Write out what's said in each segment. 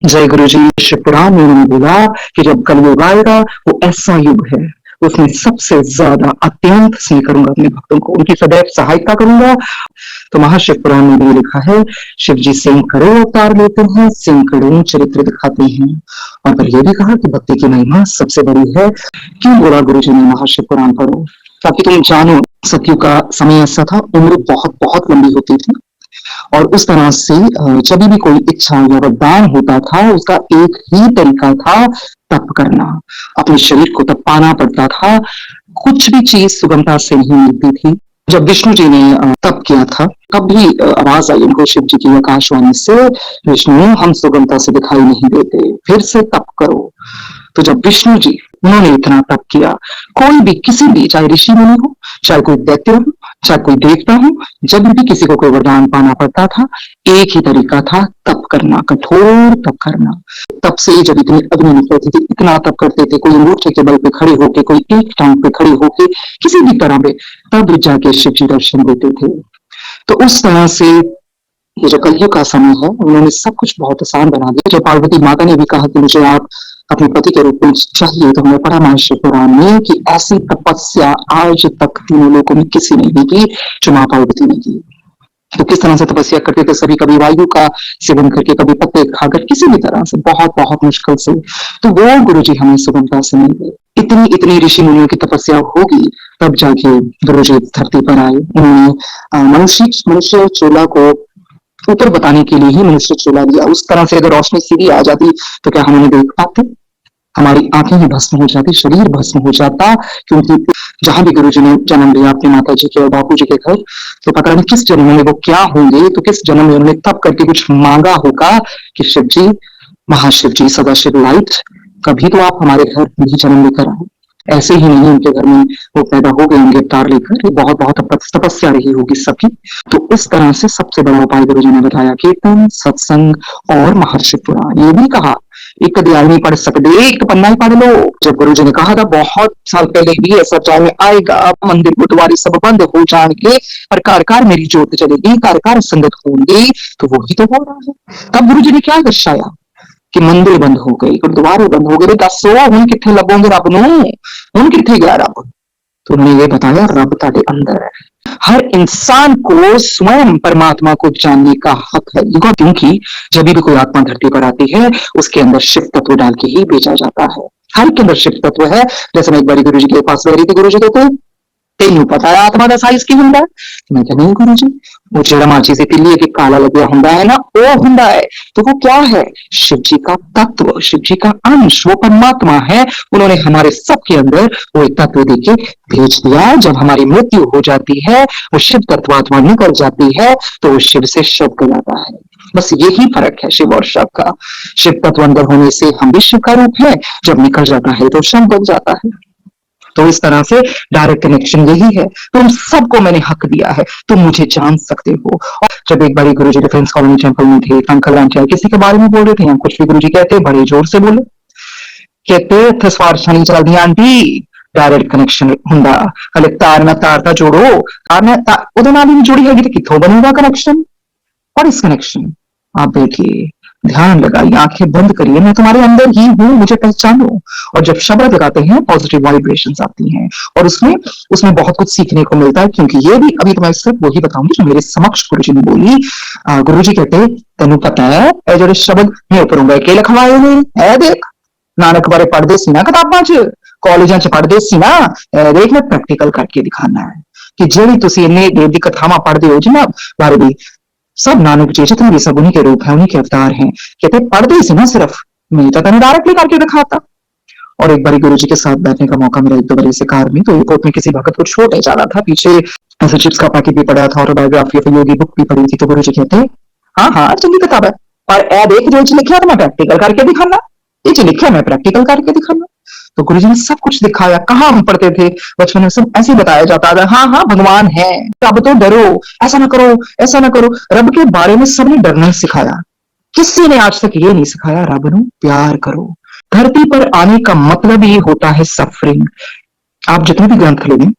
जय गुरु जी। शिवपुराण में उन्होंने बोला कि जब कलयुग आएगा वो ऐसा युग है, उसमें सबसे ज्यादा अत्यंत स्नेह करूंगा अपने भक्तों को, उनकी सदैव सहायता करूंगा। तो महाशिव पुराण में भी लिखा है, शिव जी सैकड़ों अवतार लेते हैं, सैकड़ों चरित्र दिखाते हैं। और फिर ये भी कहा कि भक्ति की महिमा सबसे बड़ी है। क्यों बोला गुरु जी ने महाशिव पुराण पढ़ो? ताकि तुम जानो सतयुग का समय ऐसा था, उम्र बहुत बहुत लंबी होती थी और उस तरह से जब भी कोई इच्छा या वरदान होता था, उसका एक ही तरीका था, तप करना। अपने शरीर को तपाना पड़ता था, कुछ भी चीज सुगमता से नहीं मिलती थी। जब विष्णु जी ने तप किया था, तब भी आवाज आई उनको शिव जी की आकाशवाणी से, विष्णु हम सुगमता से दिखाई नहीं देते, फिर से तप करो। तो जब विष्णु जी उन्होंने इतना तप किया, कोई भी किसी भी, चाहे ऋषि मुनि हो, चाहे कोई दैत्य हो, चाहे कोई देवता हो, जब भी किसी को कोई वरदान पाना पड़ता था, एक ही तरीका था, तप करना, कठोर तप करना। तप से जब इतनी अग्नि निकलती थी, इतना तप करते थे, कोई अंगूठे के बल पे खड़े होके, कोई एक टांग पे खड़े होके, किसी भी तरह पे, तब जाके शिव जी दर्शन देते थे। तो उस तरह से ये जो कलयुग का समय है, उन्होंने सब कुछ बहुत आसान बना दिया। जब पार्वती माता ने भी कहा कि मुझे आप अपने पति के रूप में चाहिए, तो हमने पढ़ा महाशिव पुराण में कि ऐसी तपस्या आज तक तीनों लोगों में किसी ने नहीं की जो माँ पार्वती ने की। तो किस तरह से तपस्या करते थे सभी, कभी वायु का सेवन करके, कभी पत्ते खाकर, किसी भी तरह से, बहुत बहुत मुश्किल से। तो वो गुरु जी हमें सुगमता से मिल गए। इतनी इतनी ऋषि मुनियों की तपस्या होगी, तब जाके गुरु जी धरती पर आए। उन्होंने मनुष्य चोला को ऊपर बताने के लिए ही मनुष्य चोला दिया। उस तरह से अगर रोशनी सीधी आ जाती तो क्या हम उन्हें देख पाते? हमारी आंखें ही भस्म हो जाती, शरीर भस्म हो जाता। क्योंकि जहां भी गुरु जी ने जन्म लिया अपनी माता जी के और बापू जी के घर, तो पता नहीं किस जन्म में वो क्या होंगे, तो किस जन्म में उन्होंने तब करके कुछ मांगा होगा कि शिव जी, महाशिव जी, सदाशिव लाइट, कभी तो आप हमारे घर भी जन्म लेकर आए। ऐसे ही नहीं उनके घर में वो पैदा हो गए होंगे अवतार लेकर, बहुत बहुत तपस्या रही होगी सबकी। तो इस तरह से सबसे बड़ा उपाय गुरु जी ने बताया, कीर्तन, सत्संग और महर्षि पुराण। ये भी कहा एक अध्याय नहीं पढ़ सकते, एक पन्ना ही पढ़ लो। जब गुरु जी ने कहा था बहुत साल पहले भी ऐसा टाइम आएगा, मंदिर गुरुद्वारे सब बंद हो जाएंगे पर कार कार मेरी जोत चलेगी, कार कार संगत होंगी। तो वही तो हो रहा है। तब गुरु जी ने क्या दर्शाया कि मंदिर बंद हो गए, गुरुद्वारे बंद हो गए। दसो हम कितने लभोगे रब नूं, हम कितने गया रब? तो उन्होंने ये बताया, रब तारे अंदर है। हर इंसान को स्वयं परमात्मा को जानने का हक है, क्योंकि जब भी कोई आत्मा धरती पर आती है, उसके अंदर शिव तत्व डाल के ही भेजा जाता है। हर के अंदर शिव तत्व है। जैसे मैं एक बार गुरु जी के पास गई थी, गुरु जी कहते तेन पता है आत्मा का साइज की हुंदा है? मैं क्या, नहीं गुरु जी, वो जेड़ा माची से तिल्ली के काला लगे हुंदा है ना, वो हुंदा है। तो वो क्या है? शिव जी का तत्व, शिव जी का अंश, वो परमात्मा है। उन्होंने हमारे सबके अंदर वो एक तत्व देके भेज दिया। जब हमारी मृत्यु हो जाती है, वो शिव तत्वात्मा निकल जाती है, तो वो शिव से शव कहलाता है। बस यही फर्क है शिव और शव का। शिव तत्व अंदर होने से हम भी शिव का रूप है, जब निकल जाता है तो शव बन जाता है। तो इस तरह से डायरेक्ट कनेक्शन यही है। तुम सबको मैंने हक दिया है, तुम मुझे जान सकते हो। और जब एक बार गुरु जी डिफेंस कॉलोनी टेम्पल में थे, अंकल आंटी किसी के बारे में बोल रहे थे, हम कुछ भी गुरु जी कहते बड़े जोर से बोले, कहते स्वार शनि चल दी आंटी, डायरेक्ट कनेक्शन हुंदा। हले तार ना तार का जोड़ो, तार ना उहदे नाल ही जुड़ी हैगी, तो कित्थों बनूगा कनेक्शन? और इस कनेक्शन आप देखिए, ध्यान लगाइए, आंखें बंद करिए, मैं तुम्हारे अंदर ही हूं, मुझे पहचानो। और जब शब्द लगाते हैं, पॉजिटिव वाइब्रेशंस आती हैं और उसमें बहुत कुछ सीखने को मिलता है। क्योंकि ये भी अभी तो मैं सिर्फ वही बताऊंगी जो मेरे समक्ष गुरु जी ने बोली। गुरु जी कहते तेन पता है ए जो शब्द मैं ऊपर के लिखवाए ने, ए देख नानक बारे पढ़ते सी ना किताबां च, कॉलेजां च पढ़ते सी ना, देख मैं प्रैक्टिकल करके दिखाना है कि ਜਿਹੜੀ ਤੁਸੀਂ ਇੰਨੇ देव ਦੀ कथावां पढ़ते हो जिन्हां बारे भी सब नानक जी जितने भी सब उन्हीं के रूप है, उन्हीं के अवतार हैं। कहते पढ़ते ही ना सिर्फ, मैं तो तेन डायरेक्टली करके दिखाता। और एक बार गुरु जी के साथ बैठने का मौका मिला एक दो बार इस कार में, तो एयरपोर्ट में किसी भगत को छोड़ने जाना था। पीछे ऐसे चिप्स का पैकेट भी पड़ा था और बायोग्राफी ऑफ योगी बुक भी पड़ी थी। तो गुरु जी कहते हाँ हाँ चंगी किताब है, पर ए देख जो लिखा तो मैं प्रैक्टिकल करके दिखाना, ये लिखा मैं प्रैक्टिकल करके दिखाना। तो गुरु जी ने सब कुछ दिखाया। कहाँ हम पढ़ते थे बचपन में, सब ऐसे बताया जाता था, हाँ हाँ भगवान है, अब तो डरो, ऐसा ना करो, ऐसा ना करो। रब के बारे में सबने डरना सिखाया, किसी ने आज तक ये नहीं सिखाया रब नू प्यार करो। धरती पर आने का मतलब ये होता है सफरिंग। आप जितने भी ग्रंथ ले लें,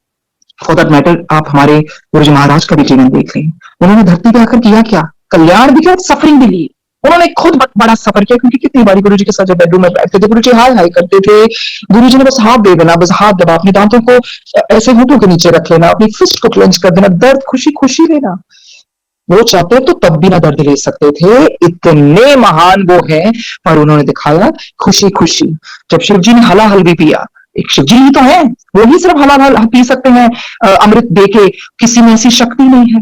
फॉर दैट मैटर आप हमारे गुरु जी महाराज का भी जीवन देख लें, उन्होंने धरती पे आकर किया क्या? कल्याण भी किया, सफरिंग भी ली। उन्होंने खुद बड़ा सफर किया, क्योंकि कितनी बारी गुरुजी के साथ जब बेडरूम में बैठते थे, गुरुजी हाय हाय करते थे, गुरुजी ने बस हाथ दे देना, बस हाथ दबा, अपने दांतों को ऐसे होठों के नीचे रख लेना, अपनी फिस्ट को क्लेंच कर देना, दर्द खुशी खुशी लेना। वो चाहते तो तब भी ना दर्द ले सकते थे, इतने महान वो हैं, पर उन्होंने दिखाया खुशी खुशी। जब शिव जी ने हलाहल भी पिया, एक शिव जी ही तो है, वो ही सिर्फ हलाहल पी सकते हैं अमृत देके, किसी में ऐसी शक्ति नहीं है।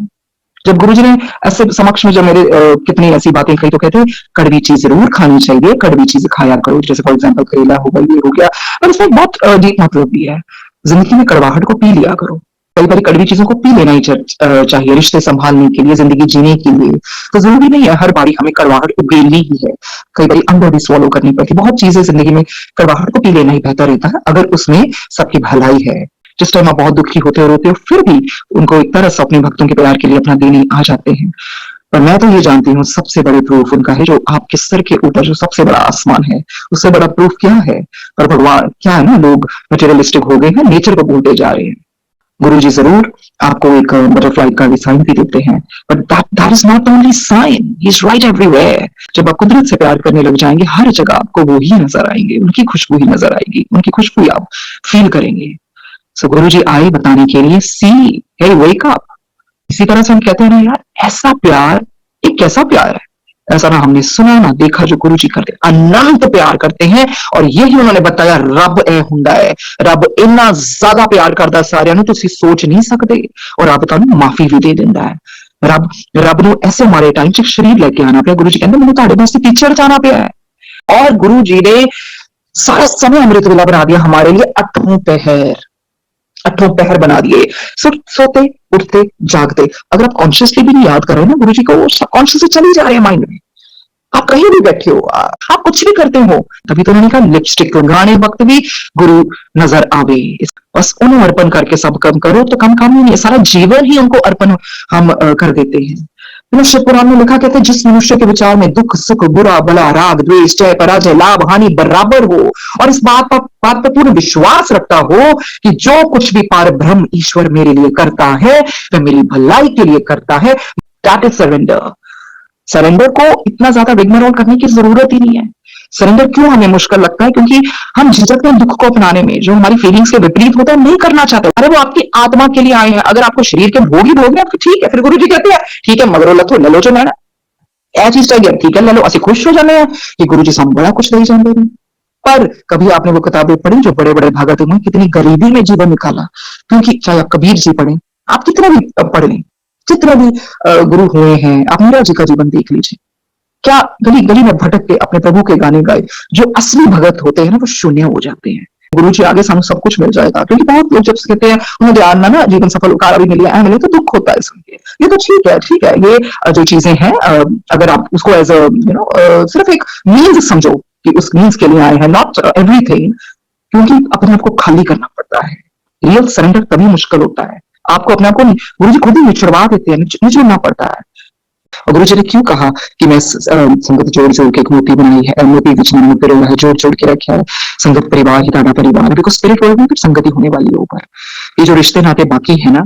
जब गुरुजी ने ऐसे समक्ष में जब मेरे कितनी ऐसी बातें कही, तो कहते कड़वी चीज जरूर खानी चाहिए, कड़वी चीज खाया करो, जैसे फॉर एग्जाम्पल करेला हो गया, ये हो गया, और इसमें बहुत डीप मतलब भी है। जिंदगी में कड़वाहट को पी लिया करो, कई बार कड़वी चीजों को पी लेना ही चाहिए, रिश्ते संभालने के लिए, जिंदगी जीने के लिए। तो जरूरी नहीं है हर बारी हमें कड़वाहट को पीनी ही है, कई बार अंदर भी स्वॉलो करनी पड़ती है। बहुत चीजें जिंदगी में कड़वाहट को पी लेना ही बेहतर रहता है, अगर उसमें सबकी भलाई है। जिस टाइम आप बहुत दुखी होते हो, रोते हो, फिर भी उनको एक तरह से अपने भक्तों के प्यार के लिए अपना देने आ जाते हैं। पर मैं तो ये जानती हूँ सबसे बड़े प्रूफ उनका है, जो आपके सर के ऊपर जो सबसे बड़ा आसमान है, उससे बड़ा प्रूफ क्या है? पर भगवान क्या है ना, लोग मटेरियलिस्टिक हो गए हैं, नेचर को भूलते जा रहे हैं। गुरुजी जरूर आपको एक बटरफ्लाई का साइन भी देते हैं, but that is not only sign, he is right everywhere. जब आप कुदरत से प्यार करने लग जाएंगे, हर जगह आपको वो ही नजर आएंगे, उनकी खुशबू ही नजर आएगी, उनकी खुशबू आप फील करेंगे। सो गुरुजी आए बताने के लिए, सी हे वेक अप। इसी तरह से हम कहते हैं ना यार, ऐसा प्यार, एक कैसा प्यार है, ऐसा ना हमने सुना ना देखा जो गुरुजी करते, अनंत प्यार करते हैं। और यही उन्होंने बताया, रब ए हुंदा है, रब इतना ज्यादा प्यार करता सारिਆਂ ਨੂੰ ਤੁਸੀਂ सोच नहीं सकते, और रब ਤੁਹਾਨੂੰ माफी भी दे ਦਿੰਦਾ है। रब ਨੂੰ ऐसे हमारे टाइम च शरीर लेके आना पिया, गुरु जी कहते मैंने ਤੁਹਾਡੇ वास्ते टीचर जाना पिया है। और गुरु जी ने सारा समय अमृत वेला बना दिया हमारे लिए, 8 पहर बना दिए, सोते उठते जागते। अगर आप कॉन्शियसली भी नहीं याद कर रहे हो ना गुरु जी को, सबकॉन्शियस से चली जा रहे हैं माइंड में, आप कहीं भी बैठे हो, आप कुछ भी करते हो, तभी तो उन्होंने कहा लिपस्टिक लगाने वक्त भी गुरु नजर आवे, बस उन्हें अर्पण करके सब कम करो, तो कम काम ही नहीं है, सारा जीवन ही उनको अर्पण हम कर देते हैं। शिव पुराण में लिखा, कहते जिस मनुष्य के विचार में दुख सुख बुरा भला राग द्वेष जय पराजय लाभ हानि बराबर हो, और इस बात पर पूर्ण विश्वास रखता हो कि जो कुछ भी पार ब्रह्म ईश्वर मेरे लिए करता है वह मेरी भलाई के लिए करता है, दैट इज सरेंडर। सरेंडर को इतना ज्यादा विघ्न करने की जरूरत ही नहीं है। सरेंडर क्यों हमें मुश्किल लगता है? क्योंकि हम झिझकते हैं दुख को अपनाने में, जो हमारी फीलिंग्स के विपरीत होता है नहीं करना चाहते। अरे वो आपकी आत्मा के लिए आए हैं, अगर आपको शरीर के भोग ही भोग तो ठीक है, फिर गुरु जी कहते हैं ठीक है मगरो लथो ले लो जो मैं ए चीज चाहिए ठीक है ले लो, असि खुश हो जाते हैं कि गुरु जी सामू बड़ा कुछ नहीं जानते नहीं। पर कभी आपने वो किताबें पढ़ी जो बड़े बड़े भगत हुए कितनी गरीबी में जीवन निकाला? क्योंकि चाहे आप कबीर जी पढ़े, आप कितना भी पढ़ लें, जितने भी गुरु हुए हैं, आप मीरा जी का जीवन देख लीजिए, क्या गली गली में भटक के अपने प्रभु के गाने गाए। जो असली भगत होते हैं ना वो शून्य हो जाते हैं। गुरु जी आगे सामने सब कुछ मिल जाएगा, क्योंकि बहुत लोग जब कहते हैं उन्हें ध्यान ना जीवन सफल उकार भी मिले मिले तो दुख होता है सुन के। ये तो ठीक है, ये जो चीजें हैं अगर आप उसको एज सिर्फ एक मीन्स समझो कि उस मीन्स के लिए आए हैं, नॉट एवरीथिंग, क्योंकि अपने आप को खाली करना पड़ता है। रियल सरेंडर तभी मुश्किल होता है, आपको अपने आप को गुरु जी खुद ही निचड़वा देते हैं, निचड़ना पड़ता है। और गुरु जी ने क्यों कहा कि मैं संगत जोड़ जोड़ के एक मोती बनाई है, मोती विचरण पिरोया है, जोड़ जोड़ के रखा है, संगत परिवार ही दादा परिवार है, बिकॉज स्पिरिट वर्ल्ड में फिर संगति होने वाली है ऊपर। ये जो रिश्ते नाते बाकी है ना,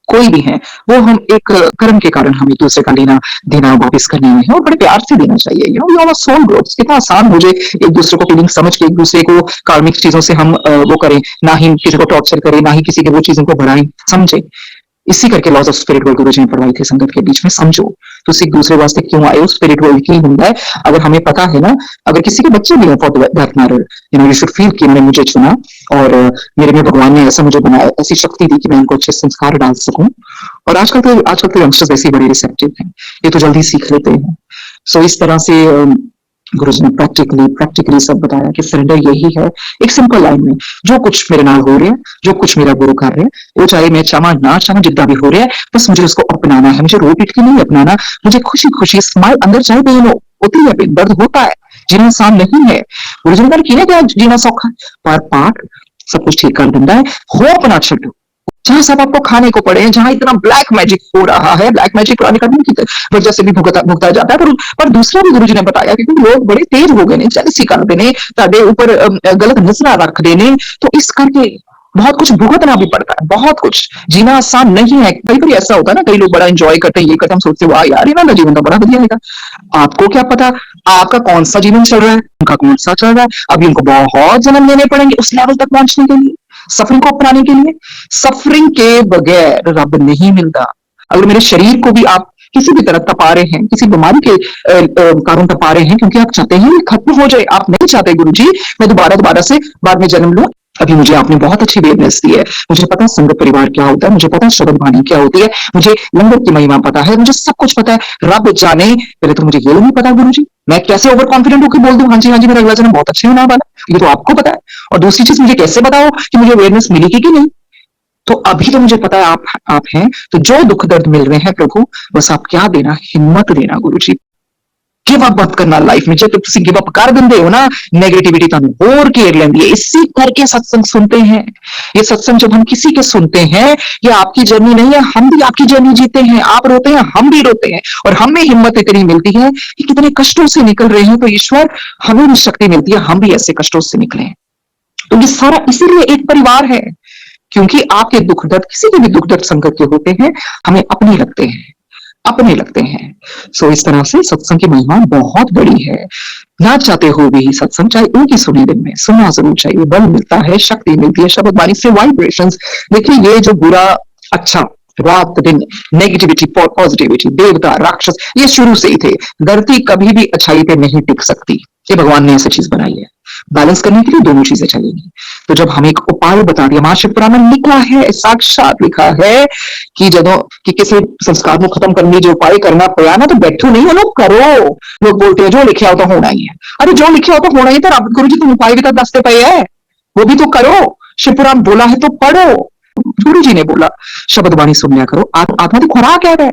कोई भी है, वो हम एक कर्म के कारण हम एक दूसरे का लेना देना वापस करने में है, और बड़े प्यार से देना चाहिए। यू नो सोल ग्रोथ, कितना आसान हो जाए एक दूसरे को फीलिंग समझ के, एक दूसरे को कार्मिक चीजों से हम वो करें, ना ही किसी को टॉर्चर करें, ना ही किसी के वो चीजों को बढ़ाएं, समझे। इसी करके लॉज ऑफ स्पिरिट वर्ल्ड गुरु जी ने पढ़वाई थी संगत के बीच में, समझो तो एक दूसरे वास्ते क्यों आए, स्पिरिट वर्ल्ड की होता है। अगर हमें पता है ना, अगर किसी के बच्चे भी हैं for that matter, you should feel कि मैंने मुझे चुना और मेरे में भगवान ने ऐसा मुझे बनाया, ऐसी शक्ति दी कि मैं इनको अच्छे संस्कार डाल सकूं। और आजकल तो यंगस्टर्स वैसे बड़े रिसेप्टिव हैं, ये तो जल्दी सीख लेते हैं। सो इस तरह से गुरु जी ने प्रैक्टिकली सब बताया कि सरेंडर यही है, एक सिंपल लाइन में, जो कुछ मेरे नाल हो रहा है, जो कुछ मेरा गुरु कर रहे हैं, वो चाहे मैं चाहवा ना चाहवा, जितना भी हो रहा है, बस मुझे उसको अपनाना है, मुझे रो पीट के नहीं अपनाना, मुझे खुशी खुशी स्माइल अंदर चाहे पेन होती है, दर्द होता है, जीना आसान नहीं है। गुरु जी ने कहा क्या जीना सौखा, पर पाठ सब कुछ ठीक कर देता है। होप ना छो, जहां सब आपको खाने को पड़े, जहां इतना ब्लैक मैजिक हो रहा है, ब्लैक मैजिक पुराने कदम की वजह से भी भुगता जाता है, पर दूसरा भी गुरुजी ने बताया कि लोग बड़े तेज हो गए ने, जेलसी करते ने, ताडे ऊपर गलत नजर रखते ने, तो इस करके बहुत कुछ भुगतना भी पड़ता है, बहुत कुछ जीना आसान नहीं है। कई बार ऐसा होता है ना, कई लोग बड़ा एंजॉय करते हैं, ये करते हैं, हम सोचते हैं वाह यार ये ना जीवन तो बड़ा बढ़िया है। आपको क्या पता आपका कौन सा जीवन चल रहा है, उनका कौन सा चल रहा है। अभी उनको बहुत जन्म लेने पड़ेंगे उस लेवल तक पहुंचने के लिए, सफरिंग को अपनाने के लिए। सफरिंग के बगैर रब नहीं मिलता। अगर मेरे शरीर को भी आप किसी भी तरह तपा रहे हैं, किसी बीमारी के कारण तपा रहे हैं, क्योंकि आप चाहते हैं खत्म हो जाए, आप नहीं चाहते गुरु जी मैं दोबारा दोबारा से बाद में जन्म लूं। अभी मुझे आपने बहुत अच्छी अवेयरनेस दी है, मुझे पता है संगत परिवार क्या होता है, मुझे पता है शब्द वाणी क्या होती है, मुझे लंगर की महिमा पता है, मुझे सब कुछ पता है। रब जाने पहले तो मुझे ये नहीं पता गुरु जी, मैं कैसे ओवर कॉन्फिडेंट होकर बोल दूं हाँ जी मेरा अगला जन्म बहुत अच्छे होने वाला, ये तो आपको पता है। और दूसरी चीज मुझे कैसे बताओ कि मुझे अवेयरनेस मिलेगी कि नहीं। तो अभी तो मुझे पता है आप हैं, तो जो दुख दर्द मिल रहे हैं प्रभु बस आप क्या देना, हिम्मत देना गुरु जी। गिव अप मत करना लाइफ में, जब तुम गिव अप कर देंगे हो ना नेगेटिविटी तुम और घेर लेंगी। इसी करके सत्संग सुनते हैं, ये सत्संग जब हम किसी के सुनते हैं, ये आपकी जर्नी नहीं है, हम भी आपकी जर्नी जीते हैं, आप रोते हैं हम भी रोते हैं, और हमें हिम्मत इतनी मिलती है कि कितने कष्टों से निकल रहे हैं तो ईश्वर हमें भी शक्ति मिलती है हम भी ऐसे कष्टों से निकले। तो ये सारा इसीलिए एक परिवार है, क्योंकि आपके दुख दर्द किसी के भी दुख दर्द संकट के होते हैं हमें अपने लगते हैं, अपने लगते हैं। सो इस तरह से सत्संग की महिमा बहुत बड़ी है। ना चाहते हो भी सत्संग चाहे एक ही सुनी दिन में सुनना जरूर चाहिए, बल मिलता है, शक्ति मिलती है, शब्द वाणी से वाइब्रेशंस। देखिए ये जो बुरा अच्छा रात दिन नेगेटिविटी पॉजिटिविटी देवता राक्षस ये शुरू से ही थे। धरती कभी भी अच्छाई पे नहीं टिक सकती, ये भगवान ने ऐसी चीज बनाई है। बैलेंस करने के लिए दोनों चीजें चलेंगी। तो जब हमें एक उपाय बता दिया, महाशिवपुराण में लिखा है, साक्षात लिखा है कि जब कि किसी संस्कार को खत्म करने जो उपाय करना पड़ा ना तो बैठो नहीं, वो लोग करो। लोग बोलते हैं जो लिखे हो तो होना ही है। अरे जो लिखे हो तो होना ही, तो रब गुरु जी तुम उपाय भी तो दसते पे है, वो भी तो करो। शिवपुराण बोला है तो पढ़ो। गुरु जी ने बोला शब्द वाणी सुन लिया करो, आत्मा की खुराक है।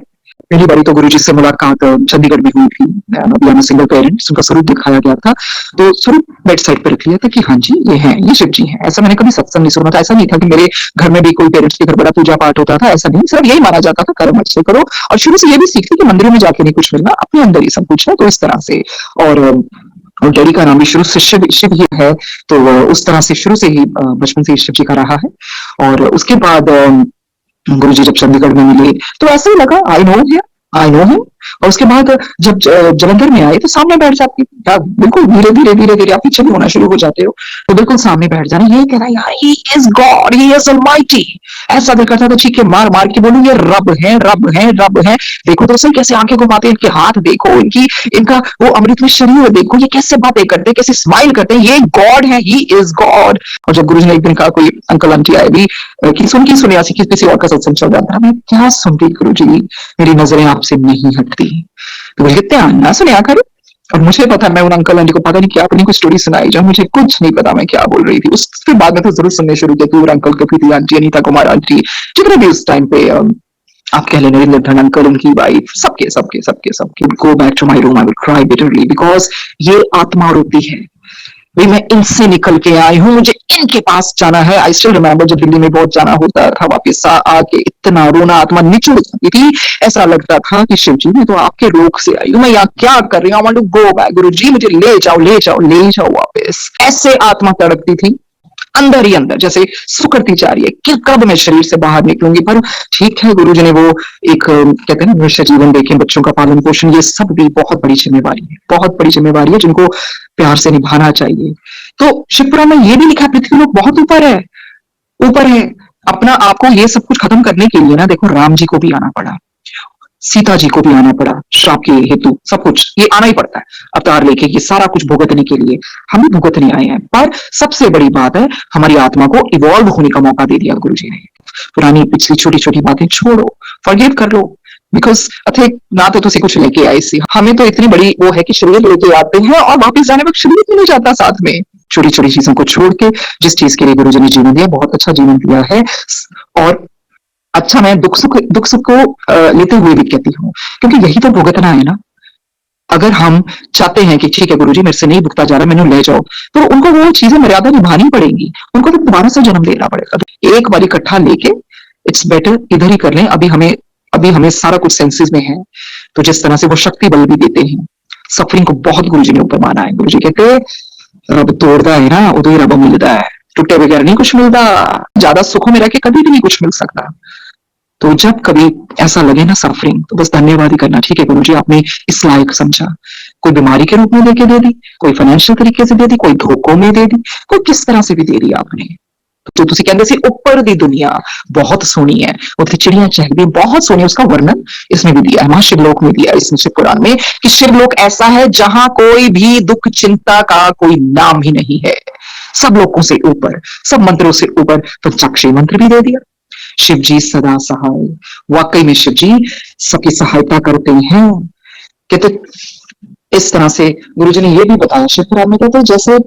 पहली बारी तो गुरु जी से मुलाकात चंडीगढ़ में हुई थी, सिंगल पेरेंट्स उनका स्वरूप दिखाया गया था, तो स्वरूप बेड साइड पर रख लिया था कि हाँ जी ये हैं, ये शिव जी हैं। ऐसा मैंने कभी सत्संग नहीं सुना था, ऐसा नहीं था कि मेरे घर में भी कोई पेरेंट्स के घर बड़ा पूजा पाठ होता था, ऐसा नहीं, सिर्फ यही माना जाता था कर्म अच्छे करो। और शुरू से ये भी सीखते कि मंदिरों में जाके नहीं कुछ मिलना, अपने अंदर ही सब कुछ है। तो इस तरह से और डैडी का नाम भी शुरू से शिव ही है, तो उस तरह से शुरू से ही बचपन से शिव जी का रहा है। और उसके बाद गुरुजी जब चंडीगढ़ में मिले तो ऐसे ही लगा आई नो हिम। और उसके बाद जब जलंधर में आए तो सामने बैठ जाती, बिल्कुल धीरे धीरे धीरे धीरे आप पीछे भी होना शुरू हो जाते हो, तो बिल्कुल सामने बैठ जाना, ये कह रहा है he is God, he is almighty. ऐसा दिल करता था चीखे मार मार के बोलूं ये रब है रब है रब है। देखो तो सही कैसे आंखें घुमाते हैं, इनके हाथ देखो, इनका वो अमृत में शरीर देखो, ये कैसे बातें करते हैं, कैसे स्माइल करते हैं, ये गॉड है, ही इज गॉड। और जब गुरु जी ने एक दिन कहा, कोई अंकल आंटी आए भी कि सुनी ऐसी किसी और का सत्संग चल रहा था, मैं क्या सुनती गुरु जी, मेरी नजरें आपसे नहीं हटती। तो मुझे ध्यान ना सुनिया करो। और मुझे पता, मैं उन अंकल आंटी को पता नहीं क्या अपनी कोई स्टोरी सुनाई जो मुझे कुछ नहीं पता मैं क्या बोल रही थी। उसके बाद में तो जरूर सुनने शुरू किया कि अंकल कभी थी आंटी अनीता कुमार आंटी, जितने भी उस टाइम पे आप कह लें नरेंद्र धन अंकल, उनकी वाइफ, सबके सबके सबके सबके go back to my room, I will cry bitterly, because ये आत्मा रोती है भाई मैं इनसे निकल के आई हूँ, मुझे इनके पास जाना है। आई स्टिल रिमेंबर जब दिल्ली में बहुत जाना होता था, वापस आके इतना रोना, आत्मा निचुड़ जाती थी, ऐसा लगता था कि शिव जी मैं तो आपके रोग से आई हूँ, मैं यहाँ क्या कर रही हूँ, I want to go back, Guru ji मुझे ले जाओ ले जाओ ले जाओ वापस। ऐसे आत्मा तड़पती थी अंदर ही अंदर, जैसे सुकड़ती जा रही है कि कब मैं शरीर से बाहर निकलूंगी। पर ठीक है, गुरु जी ने वो एक कहते हैं ना मनुष्य जीवन देखें, बच्चों का पालन पोषण, ये सब भी बहुत बड़ी जिम्मेवारी है, बहुत बड़ी जिम्मेवारी है जिनको प्यार से निभाना चाहिए। तो शिवपुराण में ये भी लिखा है पृथ्वी लोग बहुत ऊपर है, ऊपर है। अपना आपको ये सब कुछ खत्म करने के लिए ना, देखो राम जी को भी आना पड़ा, सीता जी को भी आना पड़ा, श्राप के हेतु सब कुछ ये आना ही पड़ता है अवतार लेके, ये सारा कुछ भुगतने के लिए हम भी भुगतने आए हैं। पर सबसे बड़ी बात है हमारी आत्मा को इवॉल्व होने का मौका दे दिया गुरु जी ने। पुरानी पिछली छोटी छोटी बातें छोड़ो, फॉरगिव कर लो, बिकॉज अथे ना तो तुझे कुछ लेके आए सी, हमें तो इतनी बड़ी वो है कि शरीर लेके आते हैं और वापिस जाने वक्त शरीर भी नहीं जाता साथ में। छोटी छोटी चीजों को छोड़ के जिस चीज के लिए गुरु जी ने जीवन दिया, बहुत अच्छा जीवन दिया है। और अच्छा, मैं दुख सुख को लेते हुए भी कहती हूँ, क्योंकि यही तो भुगतना है ना। अगर हम चाहते हैं कि ठीक है गुरुजी मेरे से नहीं भुगता जा रहा, मैंने ले जाओ, तो उनको वो चीजें मर्यादा निभानी पड़ेगी, उनको तो दोबारा से जन्म देना पड़ेगा। तो एक बार इकट्ठा लेके इट्स बेटर इधर ही कर लें। अभी हमें सारा कुछ सेंसेस में है, तो जिस तरह से वो शक्ति बल भी देते हैं, सफरिंग को बहुत गुरुजी ने ऊपर माना है। गुरुजी कहते रब तोड़ता है ना उदो ही रब मिलता है। टूटे बगैर नहीं कुछ मिलता, ज्यादा सुखों में रह के कभी भी नहीं कुछ मिल सकता। तो जब कभी ऐसा लगे ना सफरिंग, तो बस धन्यवाद ही करना, ठीक है गुरु जी आपने इस लायक समझा। कोई बीमारी के रूप में देके दे दी, कोई फाइनेंशियल तरीके से दे दी, कोई धोखों में दे दी, कोई किस तरह से भी दे दी आपने। तो तुसी कहते सी ऊपर दी दुनिया बहुत सोहनी है, उत्थे चिड़ियां चहकदी बहुत सोहनी, उसका वर्णन इसमें भी दिया है, महाशिवलोक में दिया है इसमें शिव पुराण में, कि शिवलोक ऐसा है जहां कोई भी दुख चिंता का कोई नाम ही नहीं है, सब लोगों से ऊपर, सब मंत्रों से ऊपर। पंचाक्षरी मंत्र भी दे दिया। शिव जी सदा सहाय, वाकई में शिव जी सबकी सहायता करते हैं। कहते इस तरह से गुरु जी ने यह भी बताया शिव पुराण में, कहते जैसे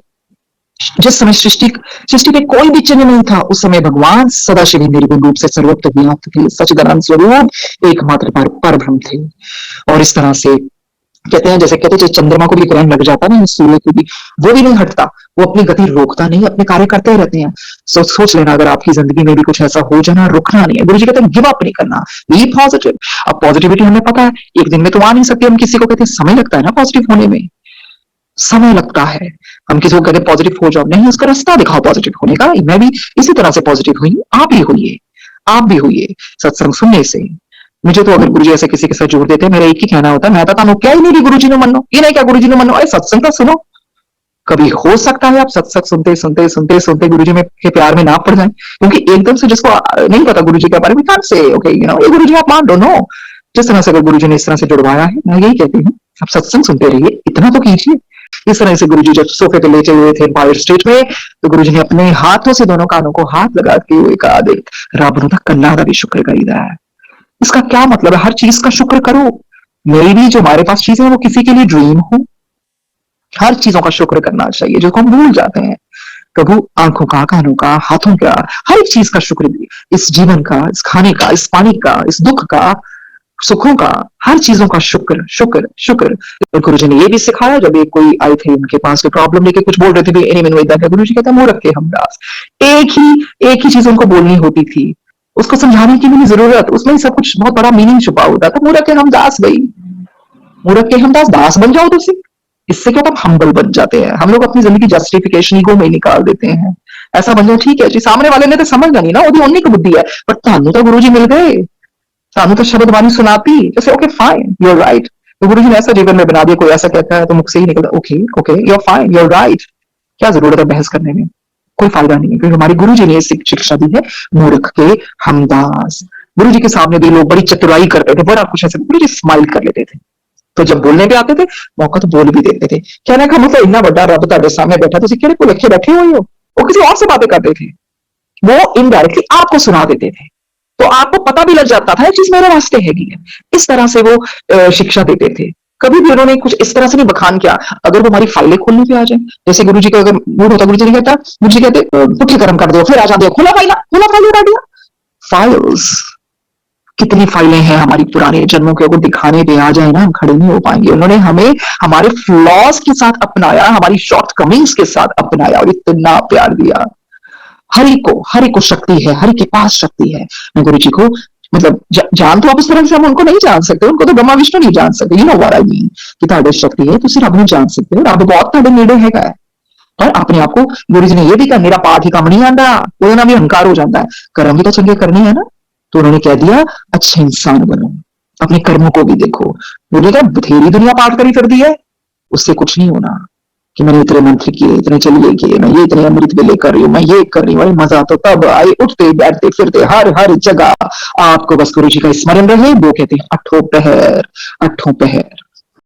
जिस समय सृष्टि में कोई भी चिन्ह नहीं था, उस समय भगवान सदाशिव निर्गुण रूप से सर्वत्र व्याप्त थे, सच्चिदानंद स्वरूप एकमात्र पर ब्रह्म थे। और इस तरह से कहते हैं, जैसे कहते हैं चंद्रमा को भी ग्रहण लग जाता है ना, सूर्य को भी, वो भी नहीं हटता, वो अपनी गति रोकता नहीं, अपने कार्य करते रहते हैं। सोच लेना अगर आपकी जिंदगी में भी कुछ ऐसा हो जाना, रुकना नहीं है। गुरु जी कहते हैं गिव अप नहीं करना, बी पॉजिटिव। अब पॉजिटिविटी हमें पता है एक दिन में तो आ नहीं सकती, हम किसी को कहते हैं समय लगता है ना पॉजिटिव होने में, समय लगता है। हम किसी को कहते पॉजिटिव हो जाओ, नहीं, उसका रास्ता दिखाओ पॉजिटिव होने का। मैं भी इसी तरह से पॉजिटिव हुई, आप भी होइए, आप भी होइए सत्संग सुनने से। मुझे तो अगर गुरुजी ऐसे किसी के साथ जोड़ देते हैं, मेरा एक ही कहना होता है, मैं तो क्या ही नहीं गुरुजी ने मनो, ये नहीं क्या गुरुजी ने मनो, अरे सत्संग तो सुनो। कभी हो सकता है आप सत्संग सुनते सुनते सुनते सुनते गुरुजी में के प्यार में ना पड़ जाए, क्योंकि एकदम से जिसको नहीं पता गुरुजी के बारे में, can't say okay you know ये गुरुजी आप मान दो नो। जिस तरह से अगर गुरुजी ने इस तरह से जुड़वाया है, मैं यही कहती हूँ आप सत्संग सुनते रहिए, इतना तो कीजिए। इस तरह से गुरुजी जब सोफे पे लेटे हुए थे एम्पायर स्टेट में, तो गुरुजी ने अपने हाथों से दोनों कानों को हाथ लगा के हुए कहा, देख रब नु कन्ना का भी शुक्र करीदा है। इसका क्या मतलब है, हर चीज का शुक्र करो। मेरी भी जो हमारे पास चीजें हैं वो किसी के लिए ड्रीम हो, हर चीजों का शुक्र करना चाहिए, जो हम भूल जाते हैं। प्रभु आंखों का, कानों का, हाथों का, हर एक चीज का शुक्र, इस जीवन का, इस खाने का, इस पानी का, इस दुख का, सुखों का, हर चीजों का शुक्र शुक्र शुक्र। और गुरुजी ने ये भी सिखाया, जब एक कोई आए थे उनके पास कोई प्रॉब्लम लेके कुछ बोल रहे थे, गुरुजी कहता मुंह रखे हमदास, एक ही चीज उनको बोलनी होती थी, उसको समझाने की भी नहीं जरूरत, उसमें सब कुछ बहुत बड़ा मीनिंग छुपा होता था। मुंह रखे हमदास, भाई मुंह रखे हमदास, दास बन जाओ तुसी। इससे क्या हम हम्बल बन जाते हैं, हम लोग अपनी जिंदगी जस्टिफिकेशन ईगो में निकाल देते हैं। ऐसा बन जाए, ठीक है जी, सामने वाले ने तो समझना नहीं ना, वो उन्हीं की बुद्धि है, पर तानू तो गुरुजी मिल गए, सानू तो शब्द वाणी सुनाती, जैसे okay fine you are right. तो गुरुजी ने ऐसा जीवन में बना दिया, कोई ऐसा कहता है तो मुख से ही निकलता okay okay you are fine you are right. क्या जरूरत है बहस करने में, कोई फायदा नहीं है, क्योंकि हमारे गुरुजी ने शिक्षा दी है, मूर्ख के हमदास। गुरुजी के सामने भी लोग बड़ी चतुराई करते थे, बड़ा कुछ ऐसे, गुरुजी स्माइल कर लेते थे, तो जब बोलने पे आते थे मौका तो बोल भी देते थे। कहने का मतलब इतना बड़ा रब तुम्हारे सामने बैठा, तो केड़े को लखे बैठे हुए हो, वो किसी और से बातें करते थे, वो इनडायरेक्टली आपको सुना देते थे, तो आपको पता भी लग जाता था ये चीज मेरे वास्ते हैगी है। इस तरह से वो शिक्षा देते थे। कभी भी उन्होंने कुछ इस तरह से नहीं बखान किया, अगर वो हमारी फाइलें खोलने पे आ जाए, जैसे गुरुजी का अगर मूड होता, गुरुजी नहीं कहता, गुरुजी कहते पुट्ठे कर्म कर दो, फिर आ जाते खुला फाइल उठा दिया। फाइल्स कितनी फाइलें हैं हमारी पुराने जन्मों के, अगर दिखाने पे आ जाए ना, हम खड़े नहीं हो पाएंगे। उन्होंने हमें हमारे फ्लॉज के साथ अपनाया, हमारी शॉर्ट कमिंग्स के साथ अपनाया, और इतना प्यार दिया। हर एक को शक्ति है, हर एक के पास शक्ति है। मैं गुरु जी को मतलब जान तो आप उस तरह से हम उनको नहीं जान सकते, उनको तो ब्रह्मा विष्णु नहीं जान सकते, you know what I mean, कि ताड़े शक्ति है, तुसी रब नहीं जान सकते, रब बहुत ताड़े नेड़े हैगा है। और अपने आप को गुरु जी ने यह भी कहा, मेरा पाठ ही काम नहीं आता, वो ना भी अहंकार हो जाता है, कर्म भी तो चंगे करने है ना। तो उन्होंने कह दिया अच्छे इंसान बनो, अपने कर्मों को भी देखो। बोले क्या बथेरी दुनिया पाठ करी फिर दी है, उससे कुछ नहीं होना कि मैंने इतने मंत्र किए, इतने चलिए किए, मैं ये इतने अमृत वेले कर रही हूँ, मैं ये कर रही हूँ। मजा तो तब आए, उठते बैठते फिरते हर जगह आपको बस गुरु जी का स्मरण रहे। वो कहते हैं अठों पहर